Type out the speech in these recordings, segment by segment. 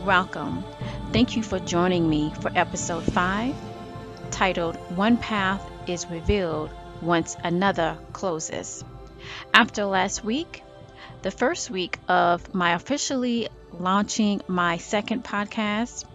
Welcome. Thank you for joining me for episode 5, titled One Path is Revealed Once Another Closes. After last week, the first week of my officially launching my second podcast,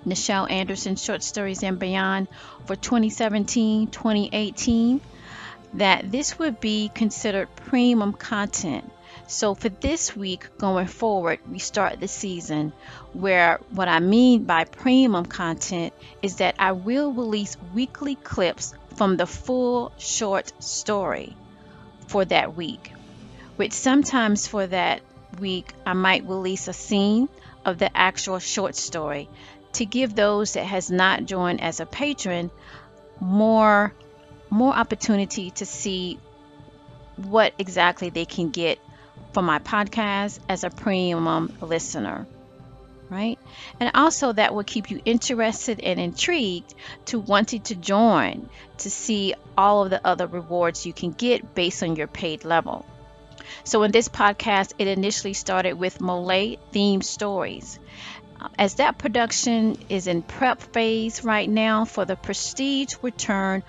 Nichel Anderson Short Stories and Beyond for 2017-2018, that this would be considered premium content. So for this week going forward, we start the season where what I mean by premium content is that I will release weekly clips from the full short story for that week, which sometimes for that week I might release a scene of the actual short story to give those that has not joined as a patron more opportunity to see what exactly they can get from my podcast as a premium listener, right? And also that will keep you interested and intrigued to wanting to join to see all of the other rewards you can get based on your paid level. So in this podcast, it initially started with MOLIAE themed stories. As that production is in prep phase right now for the prestige return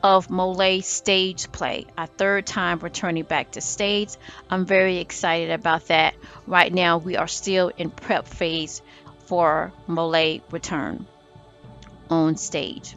of MOLIAE stage play, our third time returning back to stage. I'm very excited about that. Right now we are still in prep phase for MOLIAE return on stage.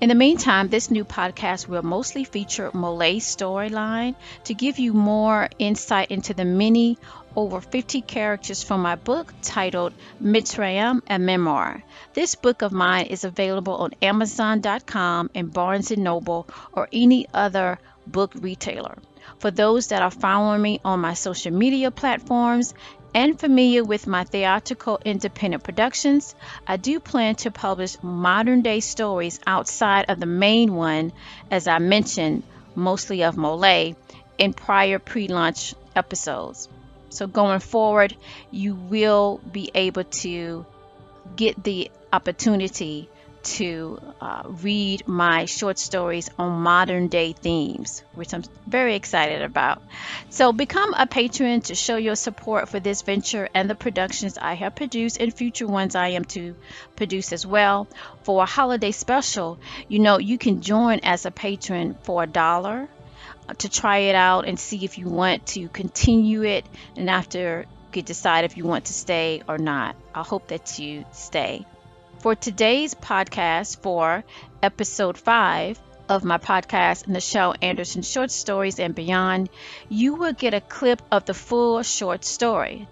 In the meantime, this new podcast will mostly feature MOLIAE's storyline to give you more insight into the many over 50 characters from my book titled Mitsrayim, a Memoir. This book of mine is available on Amazon.com and Barnes & Noble or any other book retailer. For those that are following me on my social media platforms and familiar with my theatrical independent productions, I do plan to publish modern day stories outside of the main one, as I mentioned, mostly of MOLIAE, in prior pre-launch episodes. So going forward, you will be able to get the opportunity to read my short stories on modern day themes, which I'm very excited about. So become a patron to show your support for this venture and the productions I have produced and future ones I am to produce as well. For a holiday special, you can join as a patron for $1 to try it out and see if you want to continue it, and after you can decide if you want to stay or not. I hope that you stay. For today's podcast, for episode 5 of my podcast, Nichel Anderson Short Stories and Beyond, you will get a clip of the full short story.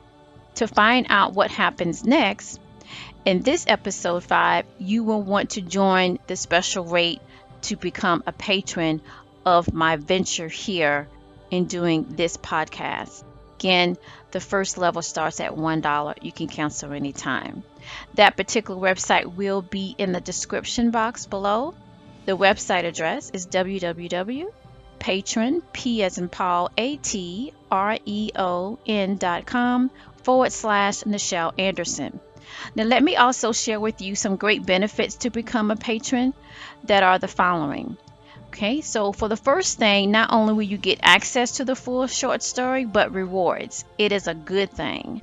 To find out what happens next, in this episode 5, you will want to join the special rate to become a patron of my venture here in doing this podcast. Again, the first level starts at $1. You can cancel anytime. That particular website will be in the description box below. The website address is www.patron, P as in Paul, patreon.com/Nichel Anderson. Now let me also share with you some great benefits to become a patron that are the following. Okay, so for the first thing, not only will you get access to the full short story, but rewards. It is a good thing.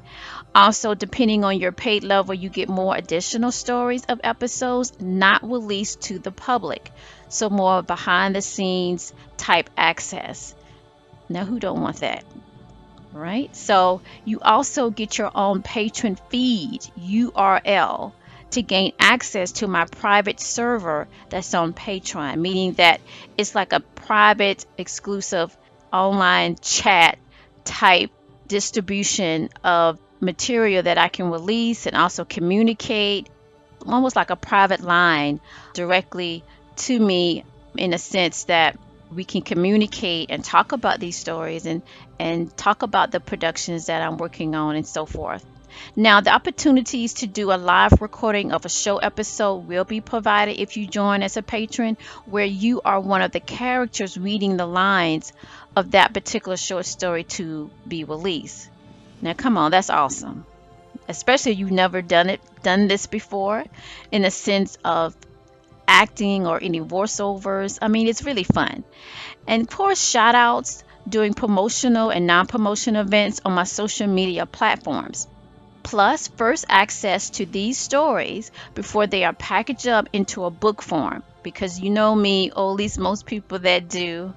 Also, depending on your paid level, you get more additional stories of episodes not released to the public. So more behind the scenes type access. Now, who don't want that? Right? So you also get your own patron feed URL to gain access to my private server that's on Patreon, meaning that it's like a private, exclusive online chat type distribution of material that I can release and also communicate, almost like a private line directly to me, in a sense that we can communicate and talk about these stories and talk about the productions that I'm working on and so forth. Now, the opportunities to do a live recording of a show episode will be provided if you join as a patron, where you are one of the characters reading the lines of that particular short story to be released. Now, come on, that's awesome. Especially if you've never done this before, in the sense of acting or any voiceovers. I mean, it's really fun. And of course, shout outs during promotional and non-promotional events on my social media platforms. plus first access to these stories before they are packaged up into a book form. Because you know me, or at least most people that do,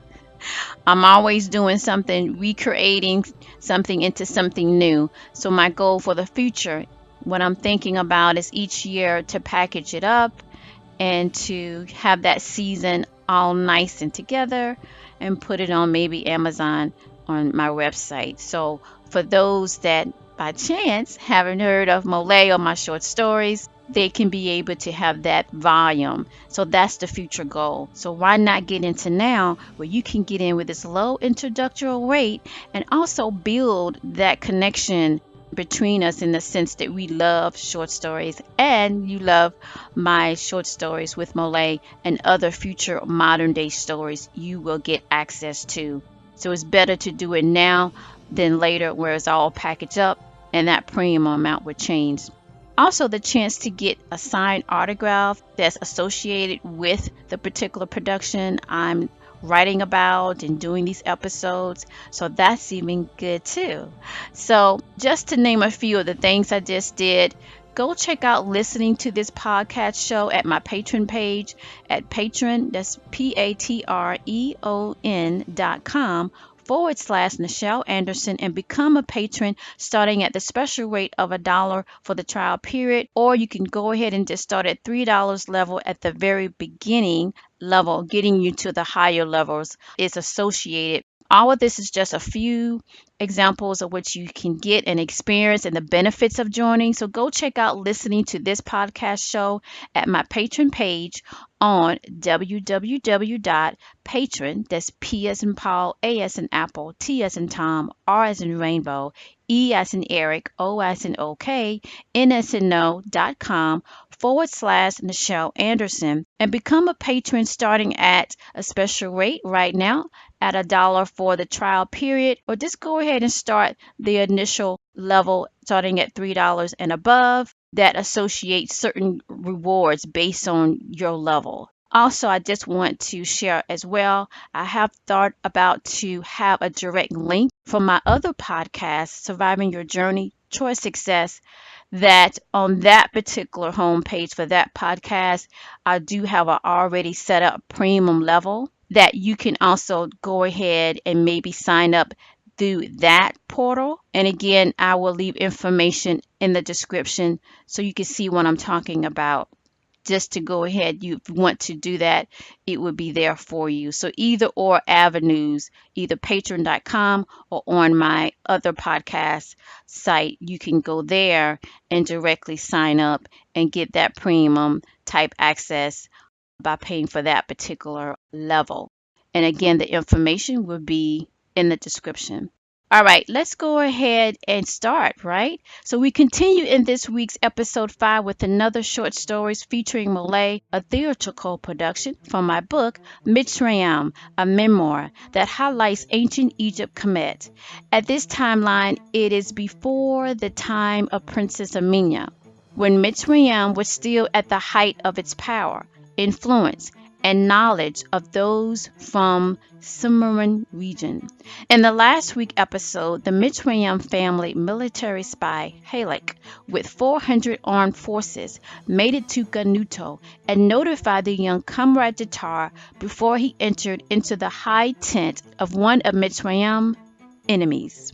I'm always doing something, recreating something into something new. So my goal for the future, what I'm thinking about is each year to package it up and to have that season all nice and together and put it on maybe Amazon on my website. So for those that by chance haven't heard of MOLIAE or my short stories, they can be able to have that volume. So that's the future goal. So why not get into now where you can get in with this low introductory rate and also build that connection between us in the sense that we love short stories and you love my short stories with MOLIAE and other future modern day stories you will get access to. So it's better to do it now than later where it's all packaged up and that premium amount would change. Also, the chance to get a signed autograph that's associated with the particular production I'm writing about and doing these episodes. So that's even good too. So just to name a few of the things I just did, go check out listening to this podcast show at my Patron page at Patron, that's patreon.com/Nichel Anderson and become a patron starting at the special rate of $1 for the trial period, or you can go ahead and just start at $3 level at the very beginning level, getting you to the higher levels is associated. All of this is just a few examples of what you can get and experience and the benefits of joining. So go check out listening to this podcast show at my Patron page on www.patron, that's P as in Paul, A as in Apple, T as in Tom, R as in Rainbow, E as in Eric, O as in OK, N as in no.com/Nichel Anderson and become a patron starting at a special rate right now at $1 for the trial period, or just go ahead and start the initial level starting at $3 and above that associate certain rewards based on your level. Also, I just want to share as well, I have thought about to have a direct link from my other podcast, Surviving Your Journey Towards Success, that on that particular homepage for that podcast, I do have an already set up premium level that you can also go ahead and maybe sign up through that portal. And again, I will leave information in the description so you can see what I'm talking about. Just to go ahead, you want to do that, it would be there for you. So either or avenues, either patreon.com or on my other podcast site, you can go there and directly sign up and get that premium type access by paying for that particular level. And again, the information will be in the description. All right, let's go ahead and start, right? So we continue in this week's episode 5 with another short stories featuring MOLIAE, a theatrical production from my book, Mitsrayim, a memoir that highlights ancient Egypt Kemet. At this timeline, it is before the time of Princess Amina, when Mitsrayim was still at the height of its power, influence, and knowledge of those from Sumerian region. In the last week episode, the Mitsrayim family military spy Halak, with 400 armed forces, made it to Ganuto and notified the young comrade Jatar before he entered into the high tent of one of Mitsrayim's enemies.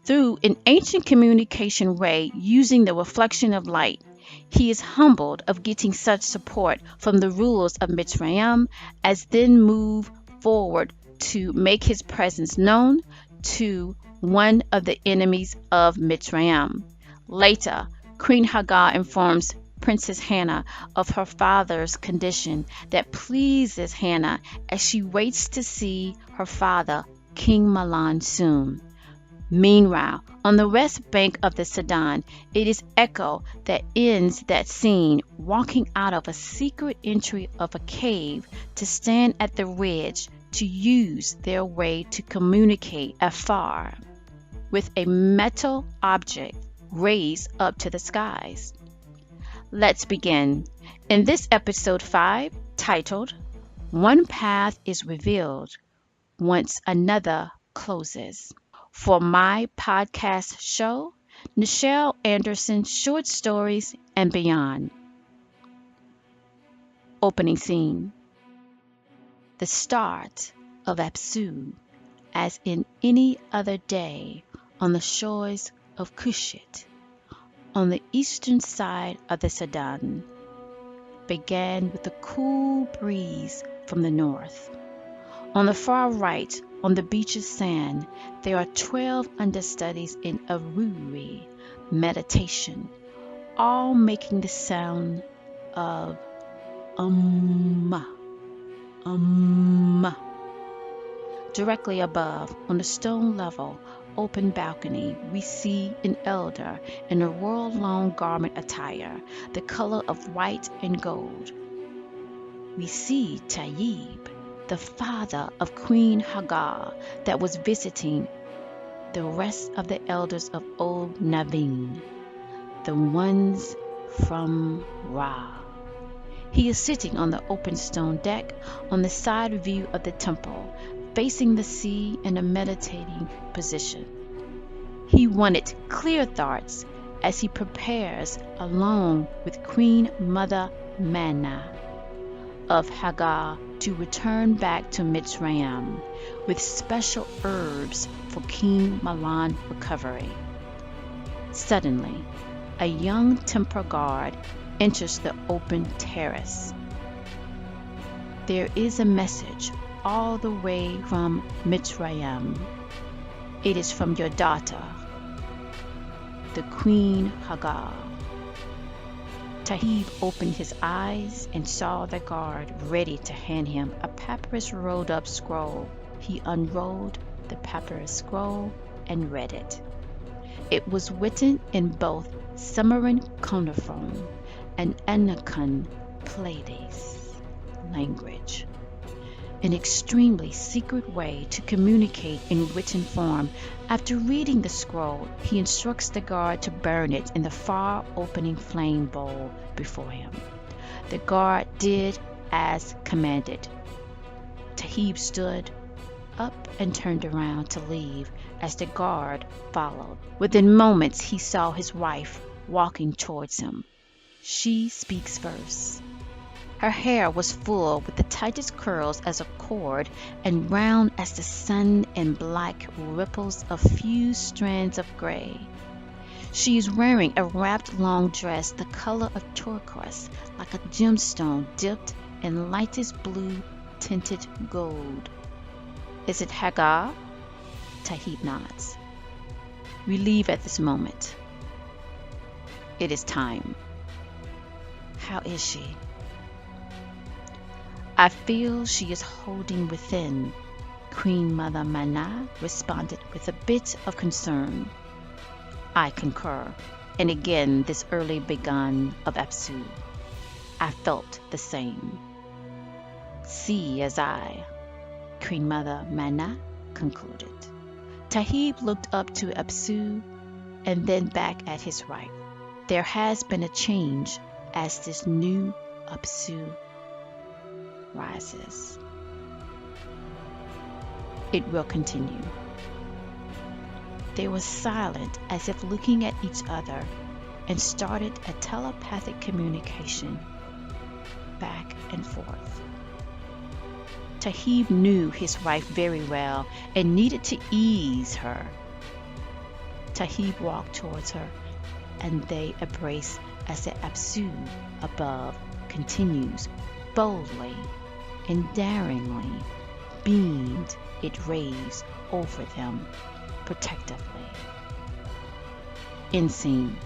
Through an ancient communication ray using the reflection of light, he is humbled of getting such support from the rulers of Mitsrayim, as then move forward to make his presence known to one of the enemies of Mitsrayim. Later, Queen Hagar informs Princess Hannah of her father's condition that pleases Hannah as she waits to see her father, King Mahlon, soon. Meanwhile, on the west bank of the Sudan, it is Echo that ends that scene walking out of a secret entry of a cave to stand at the ridge to use their way to communicate afar with a metal object raised up to the skies. Let's begin. In this episode 5, titled, One Path is Revealed Once Another Closes. For my podcast show, Nichel Anderson Short Stories and Beyond. Opening scene. The start of Apsu, as in any other day on the shores of Kushit, on the eastern side of the Sudan, began with a cool breeze from the north. On the far right, on the beach's sand, there are 12 understudies in Aruri meditation, all making the sound of Directly above, on the stone level, open balcony, we see an elder in a royal-long garment attire, the color of white and gold. We see Tayyib, the father of Queen Hagar, that was visiting the rest of the elders of Naven, the ones from Ra. He is sitting on the open stone deck on the side view of the temple, facing the sea in a meditating position. He wanted clear thoughts as he prepares, along with Queen Mother Mana of Hagar, to return back to Mitsrayim with special herbs for King Mahlon recovery. Suddenly, a young temple guard enters the open terrace. There is a message all the way from Mitsrayim. It is from your daughter, the Queen Hagar. Tayyib opened his eyes and saw the guard ready to hand him a papyrus rolled up scroll. He unrolled the papyrus scroll and read it. It was written in both Sumerian cuneiform and Anakan Pleiades language, an extremely secret way to communicate in written form. After reading the scroll, he instructs the guard to burn it in the far opening flame bowl before him. The guard did as commanded. Tayyib stood up and turned around to leave as the guard followed. Within moments, he saw his wife walking towards him. She speaks first. Her hair was full with the tightest curls as a cord and round as the sun, and black ripples of few strands of gray. She is wearing a wrapped long dress the color of turquoise, like a gemstone dipped in lightest blue tinted gold. Is it Hagar? Tayyib nods. We leave at this moment. It is time. How is she? I feel she is holding within, Queen Mother Mana responded with a bit of concern. I concur, and again this early begun of Apsu. I felt the same. See as I, Queen Mother Mana concluded. Tayyib looked up to Apsu and then back at his right. There has been a change as this new Apsu rises. It will continue. They were silent, as if looking at each other, and started a telepathic communication back and forth. Tayyib knew his wife very well and needed to ease her. Tayyib walked towards her, and they embrace as the Apsu above continues boldly and daringly. Beamed, it raised over them protectively. End scene.